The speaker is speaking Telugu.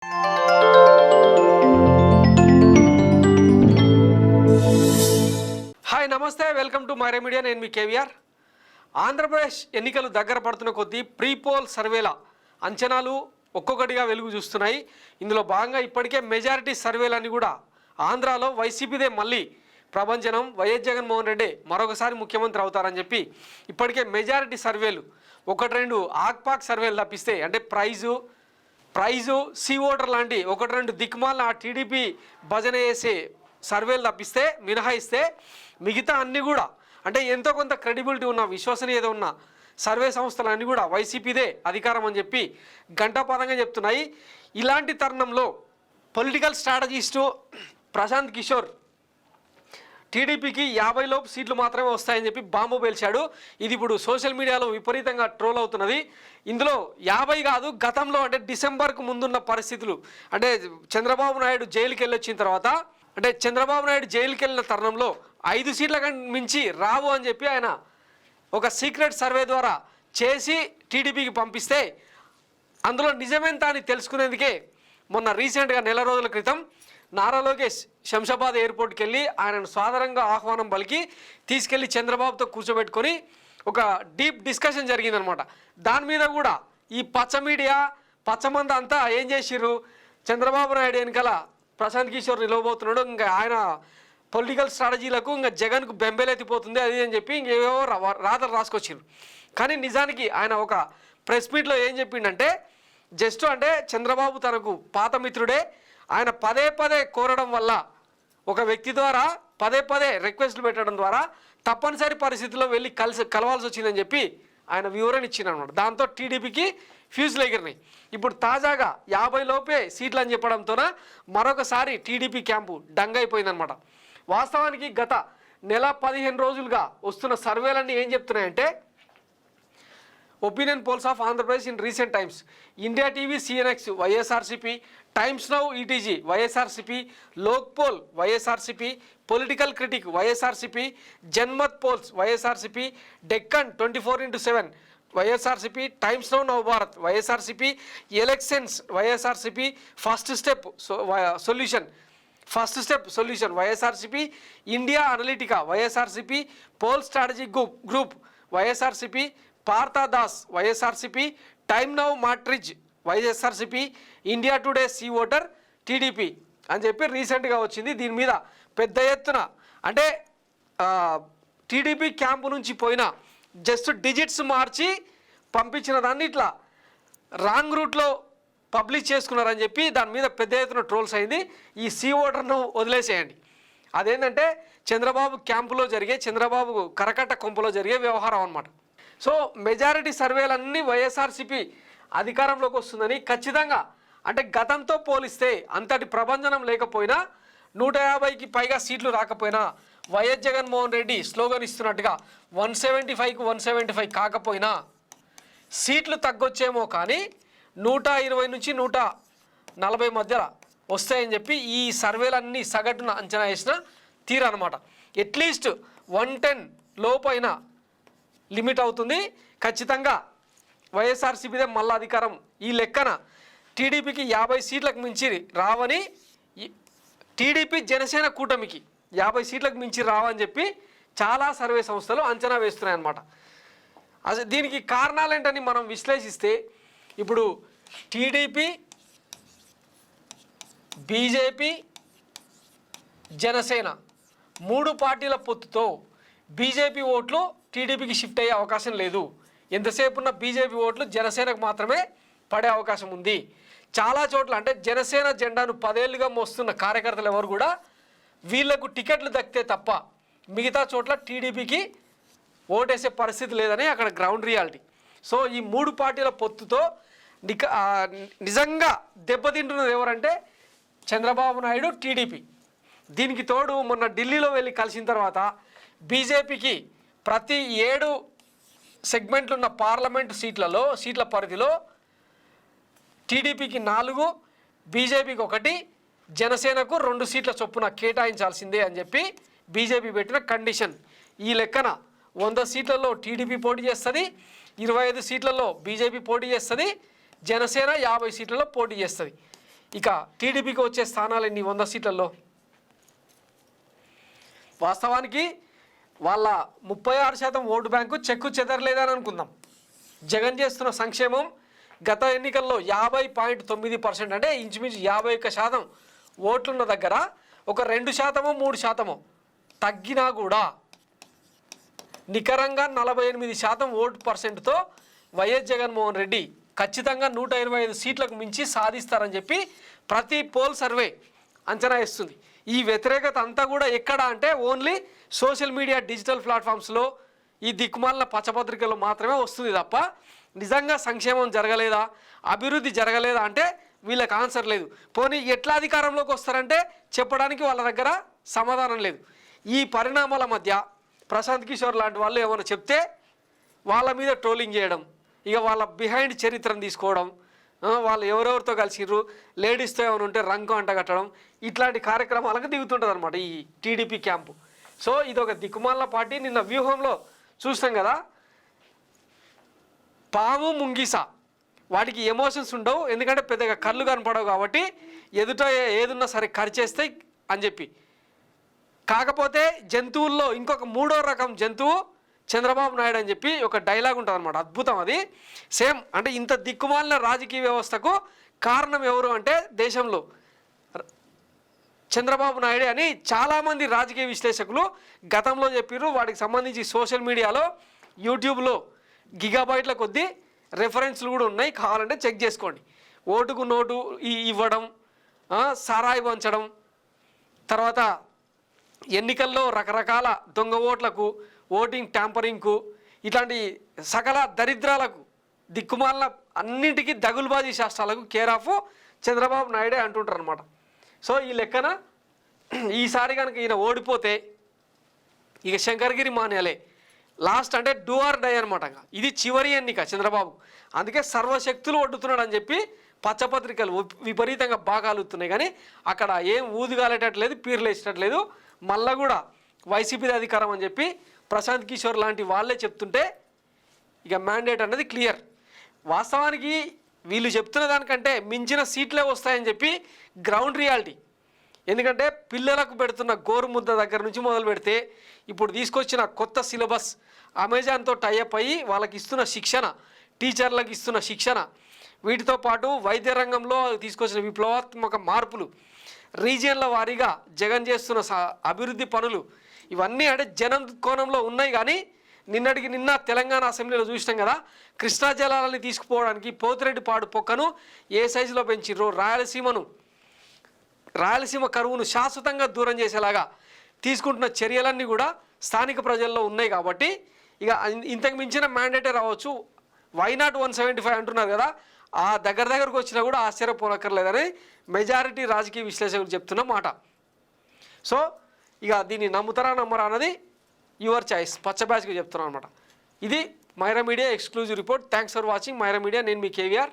హాయ్ నమస్తే, వెల్కమ్ టు మైరా మీడియా. నేను మీ కేవీఆర్. ఆంధ్రప్రదేశ్ ఎన్నికలు దగ్గర పడుతున్న కొద్దీ ప్రీపోల్ సర్వేల అంచనాలు ఒక్కొక్కటిగా వెలుగు చూస్తున్నాయి. ఇందులో భాగంగా ఇప్పటికే మెజారిటీ సర్వేలన్నీ కూడా ఆంధ్రాలో వైసీపీదే మళ్ళీ ప్రభంజనం. వైఎస్ జగన్మోహన్ రెడ్డి మరొకసారి ముఖ్యమంత్రి అవుతారని చెప్పి ఇప్పటికే మెజారిటీ సర్వేలు ఒకటి రెండు ఆక్పాక్ సర్వేలు తప్పిస్తే, అంటే ప్రైజు సి ఓటర్ లాంటి ఒకటి రెండు దిక్మాల టీడీపీ భజన చేసే సర్వేలు తప్పిస్తే మినహాయిస్తే మిగతా అన్నీ కూడా అంటే ఎంతో కొంత క్రెడిబిలిటీ ఉన్న విశ్వసనీయత ఉన్న సర్వే సంస్థలన్నీ కూడా వైసీపీదే అధికారం అని చెప్పి గంటాపదంగా చెప్తున్నాయి. ఇలాంటి తరుణంలో పొలిటికల్ స్ట్రాటజిస్టు ప్రశాంత్ కిషోర్ టీడీపీకి 50 లోపు సీట్లు మాత్రమే వస్తాయని చెప్పి బాంబు పేల్చాడు. ఇది ఇప్పుడు సోషల్ మీడియాలో విపరీతంగా ట్రోల్ అవుతున్నది. ఇందులో 50 కాదు, గతంలో అంటే డిసెంబర్కు ముందున్న పరిస్థితులు, అంటే చంద్రబాబు నాయుడు జైలుకి వెళ్ళొచ్చిన తర్వాత, అంటే చంద్రబాబు నాయుడు జైలుకి వెళ్ళిన తరుణంలో 5 సీట్ల మించి రావు అని చెప్పి ఆయన ఒక సీక్రెట్ సర్వే ద్వారా చేసి టీడీపీకి పంపిస్తే అందులో నిజమేంత అని తెలుసుకునేందుకే మొన్న రీసెంట్గా నెల రోజుల క్రితం నారా లోకేష్ శంషాబాద్ ఎయిర్పోర్ట్కి వెళ్ళి ఆయనను సాదరంగా ఆహ్వానం పలికి తీసుకెళ్ళి చంద్రబాబుతో కూర్చోబెట్టుకొని ఒక డీప్ డిస్కషన్ జరిగిందనమాట. దాని మీద కూడా ఈ పచ్చ మీడియా పచ్చమంద అంతా ఏం చేసిర్రు, చంద్రబాబు నాయుడు వెనకాల ప్రశాంత్ కిషోర్ నిలవబోతున్నాడు, ఇంకా ఆయన పొలిటికల్ స్ట్రాటజీలకు ఇంకా జగన్కు బెంబేలెత్తిపోతుంది అది అని చెప్పి ఇంకేవో రాతలు రాసుకొచ్చారు. కానీ నిజానికి ఆయన ఒక ప్రెస్ మీట్లో ఏం చెప్పిండంటే, జస్ట్ అంటే చంద్రబాబు తనకు పాత మిత్రుడే, ఆయన పదే పదే కోరడం వల్ల ఒక వ్యక్తి ద్వారా పదే పదే రిక్వెస్ట్లు పెట్టడం ద్వారా తప్పనిసరి పరిస్థితుల్లో వెళ్ళి కలవాల్సి వచ్చిందని చెప్పి ఆయన వివరణ ఇచ్చిందనమాట. దాంతో టీడీపీకి ఫ్యూజ్లు ఎగిరినాయి. ఇప్పుడు తాజాగా 50 లోపే సీట్లు అని చెప్పడంతోన మరొకసారి టీడీపీ క్యాంపు డంగైపోయిందనమాట. వాస్తవానికి గత నెల 15 రోజులుగా వస్తున్న సర్వేలన్నీ ఏం చెప్తున్నాయంటే, opinion polls of Andhra Pradesh in recent times, India TV CNX YSRCP, times now ETG YSRCP, Lok pole YSRCP, political critic YSRCP, Janmat poles YSRCP, Deccan 24/7 YSRCP, times now Navabharat YSRCP, elections YSRCP, first step solution YSRCP, India Analytica YSRCP, pole strategy group YSRCP, Partha Das YSRCP, time now మాట్రిజ్ YSRCP, India today C voter TDP అని చెప్పి రీసెంట్గా వచ్చింది. దీని మీద పెద్ద ఎత్తున అంటే టీడీపీ క్యాంపు నుంచి పోయిన జస్ట్ డిజిట్స్ మార్చి పంపించిన దాన్ని ఇట్లా రాంగ్ రూట్లో పబ్లిష్ చేసుకున్నారని చెప్పి దాని మీద పెద్ద ఎత్తున ట్రోల్స్ అయింది. ఈ సి ఓటర్ను వదిలేసేయండి, అదేంటంటే చంద్రబాబు క్యాంపులో జరిగే, చంద్రబాబు కరకట్ట కొంపలో జరిగే వ్యవహారం అనమాట. సో మెజారిటీ సర్వేలన్నీ వైఎస్ఆర్సీపీ అధికారంలోకి వస్తుందని ఖచ్చితంగా, అంటే గతంతో పోలిస్తే అంతటి ప్రభంజనం లేకపోయినా 150కి పైగా సీట్లు రాకపోయినా వైఎస్ జగన్మోహన్ రెడ్డి స్లోగన్ ఇస్తున్నట్టుగా 175కు 175 కాకపోయినా సీట్లు తగ్గొచ్చేమో కానీ 120 నుంచి 140 మధ్య వస్తాయని చెప్పి ఈ సర్వేలన్నీ సగటున అంచనా వేసిన తీరనమాట. అట్లీస్ట్ 110 లోపైన లిమిట్ అవుతుంది. ఖచ్చితంగా వైఎస్ఆర్సీపీదే మళ్ళా అధికారం. ఈ లెక్కన టీడీపీకి 50 సీట్లకు మించి రావని, టీడీపీ జనసేన కూటమికి 50 సీట్లకు మించి రావని చెప్పి చాలా సర్వే సంస్థలు అంచనా వేస్తున్నాయన్నమాట. అసలు దీనికి కారణాలేంటని మనం విశ్లేషిస్తే, ఇప్పుడు టీడీపీ, బీజేపీ, జనసేన 3 పార్టీల పొత్తుతో బీజేపీ ఓట్లు టీడీపీకి షిఫ్ట్ అయ్యే అవకాశం లేదు. ఎంతసేపు ఉన్న బీజేపీ ఓట్లు జనసేనకు మాత్రమే పడే అవకాశం ఉంది. చాలా చోట్ల అంటే జనసేన జెండాను 10 ఏళ్ళుగా మోస్తున్న కార్యకర్తలు ఎవరు కూడా వీళ్లకు టికెట్లు దక్కితే తప్ప మిగతా చోట్ల టీడీపీకి ఓటేసే పరిస్థితి లేదని అక్కడ గ్రౌండ్ రియాలిటీ. సో ఈ 3 పార్టీల పొత్తుతో నిజంగా దెబ్బతింటున్నది ఎవరంటే చంద్రబాబు నాయుడు, టీడీపీ. దీనికి తోడు మొన్న ఢిల్లీలో వెళ్ళి కలిసిన తర్వాత బీజేపీకి ప్రతి 7 సెగ్మెంట్లు ఉన్న పార్లమెంటు సీట్ల పరిధిలో టీడీపీకి 4, బీజేపీకి 1, జనసేనకు 2 సీట్ల చొప్పున కేటాయించాల్సిందే అని చెప్పి బీజేపీ పెట్టిన కండిషన్. ఈ లెక్కన 100 సీట్లలో టీడీపీ పోటీ చేస్తుంది, 25 సీట్లలో బీజేపీ పోటీ చేస్తుంది, జనసేన 50 సీట్లలో పోటీ చేస్తుంది. ఇక టీడీపీకి వచ్చే స్థానాలు ఎన్ని 100 సీట్లలో? వాస్తవానికి వాళ్ళ 36% ఓటు బ్యాంకు చెక్కు చెదరలేదని అనుకుందాం. జగన్ చేస్తున్న సంక్షేమం గత ఎన్నికల్లో 50.9% అంటే ఇంచుమించు 51% ఓట్లున్న దగ్గర ఒక 2% 3% తగ్గినా కూడా నికరంగా 48% ఓటు పర్సెంట్తో వైఎస్ జగన్మోహన్ రెడ్డి ఖచ్చితంగా 125 సీట్లకు మించి సాధిస్తారని చెప్పి ప్రతి పోల్ సర్వే అంచనా ఇస్తుంది. ఈ వ్యతిరేకత అంతా కూడా ఎక్కడ అంటే ఓన్లీ సోషల్ మీడియా డిజిటల్ ప్లాట్ఫామ్స్లో ఈ దిక్కుమాలిన పచ్చపత్రికల్లో మాత్రమే వస్తుంది తప్ప నిజంగా సంక్షేమం జరగలేదా, అభివృద్ధి జరగలేదా అంటే వీళ్ళకి ఆన్సర్ లేదు. పోనీ ఎట్లా అధికారంలోకి వస్తారంటే చెప్పడానికి వాళ్ళ దగ్గర సమాధానం లేదు. ఈ పరిణామాల మధ్య ప్రశాంత్ కిషోర్ లాంటి వాళ్ళు ఏమైనా చెప్తే వాళ్ళ మీద ట్రోలింగ్ చేయడం, ఇక వాళ్ళ బిహైండ్ చరిత్రను తీసుకోవడం, వాళ్ళు ఎవరెవరితో కలిసిర్రు, లేడీస్తో ఏమైనా ఉంటే రంగు అంటగట్టడం, ఇట్లాంటి కార్యక్రమాలకు దిగుతుంటుంది అనమాట ఈ టీడీపీ క్యాంపు. సో ఇది ఒక దిక్కుమాల పార్టీ. నిన్న వ్యూహంలో చూస్తాం కదా, పాము ముంగీస వాటికి ఎమోషన్స్ ఉండవు, ఎందుకంటే పెద్దగా కళ్ళు కనపడవు కాబట్టి ఎదుట ఏదున్నా సరే కరిచేస్తాయి అని చెప్పి. కాకపోతే జంతువుల్లో ఇంకొక 3వ రకం జంతువు చంద్రబాబు నాయుడు అని చెప్పి ఒక డైలాగ్ ఉంటుంది అనమాట. అద్భుతం అది. సేమ్ అంటే ఇంత దిక్కుమాలిన రాజకీయ వ్యవస్థకు కారణం ఎవరు అంటే దేశంలో చంద్రబాబు నాయుడు అని చాలామంది రాజకీయ విశ్లేషకులు గతంలో చెప్పారు. వాటికి సంబంధించి సోషల్ మీడియాలో యూట్యూబ్లో గిగాబైట్ల కొద్దీ రెఫరెన్స్లు కూడా ఉన్నాయి, కావాలంటే చెక్ చేసుకోండి. ఓటుకు నోటు ఇవ్వడం, సారాయి పంచడం, తర్వాత ఎన్నికల్లో రకరకాల దొంగ ఓట్లకు, ఓటింగ్ ట్యాంపరింగ్కు, ఇట్లాంటి సకల దరిద్రాలకు, దిక్కుమాల అన్నింటికీ దగులుబాజీ శాస్త్రాలకు కేర్ ఆఫ్ చంద్రబాబు నాయుడే అంటుంటారు అనమాట. సో ఈ లెక్కన ఈసారి కనుక ఈయన ఓడిపోతే ఇక శంకర్గిరి మానేలే లాస్ట్, అంటే డూ ఆర్ డై అనమాట. ఇది చివరి ఎన్నిక చంద్రబాబు. అందుకే సర్వశక్తులు ఒడ్డుతున్నాడు అని చెప్పి పచ్చపత్రికలు విపరీతంగా బాగాలుతున్నాయి. కానీ అక్కడ ఏం ఊదుగాలేటట్లేదు, పీర్లేసేటట్లేదు. మళ్ళా కూడా వైసీపీది అధికారం అని చెప్పి ప్రశాంత్ కిషోర్ లాంటి వాళ్ళే చెప్తుంటే ఇక మ్యాండేట్ అనేది క్లియర్. వాస్తవానికి వీళ్ళు చెప్తున్న దానికంటే మించిన సీట్లే వస్తాయని చెప్పి గ్రౌండ్ రియాలిటీ. ఎందుకంటే పిల్లలకు పెడుతున్న గోరుముద్ద దగ్గర నుంచి మొదలు పెడితే ఇప్పుడు తీసుకొచ్చిన కొత్త సిలబస్, అమెజాన్తో టైఅప్ అయ్యి వాళ్ళకి ఇస్తున్న శిక్షణ, టీచర్లకు ఇస్తున్న శిక్షణ, వీటితో పాటు వైద్య రంగంలో తీసుకొచ్చిన విప్లవాత్మక మార్పులు, రీజియన్ల వారీగా జగన్ చేస్తున్న అభివృద్ధి పనులు, ఇవన్నీ అంటే జనం కోణంలో ఉన్నాయి. కానీ నిన్నటికి నిన్న తెలంగాణ అసెంబ్లీలో చూసినాం కదా, కృష్ణా జలాలని తీసుకుపోవడానికి పోతిరెడ్డిపాడు పొక్కను ఏ సైజులో పెంచిర్రో, రాయలసీమ కరువును శాశ్వతంగా దూరం చేసేలాగా తీసుకుంటున్న చర్యలన్నీ కూడా స్థానిక ప్రజల్లో ఉన్నాయి. కాబట్టి ఇక ఇంతకు మించిన మ్యాండేటే రావచ్చు. వై నాట్ 175 అంటున్నారు కదా, ఆ దగ్గరకు వచ్చినా కూడా ఆశ్చర్యపోనక్కర్లేదని మెజారిటీ రాజకీయ విశ్లేషకులు చెప్తున్న మాట. సో ఇక దీన్ని నమ్ముతారా నమ్మరా అన్నది యువర్ చాయిస్. పచ్చ బ్యాచ్కి చెప్తున్నాను అనమాట. ఇది Myra media exclusive report. Thanks for watching Myra media. నేను మీ కేవీఆర్.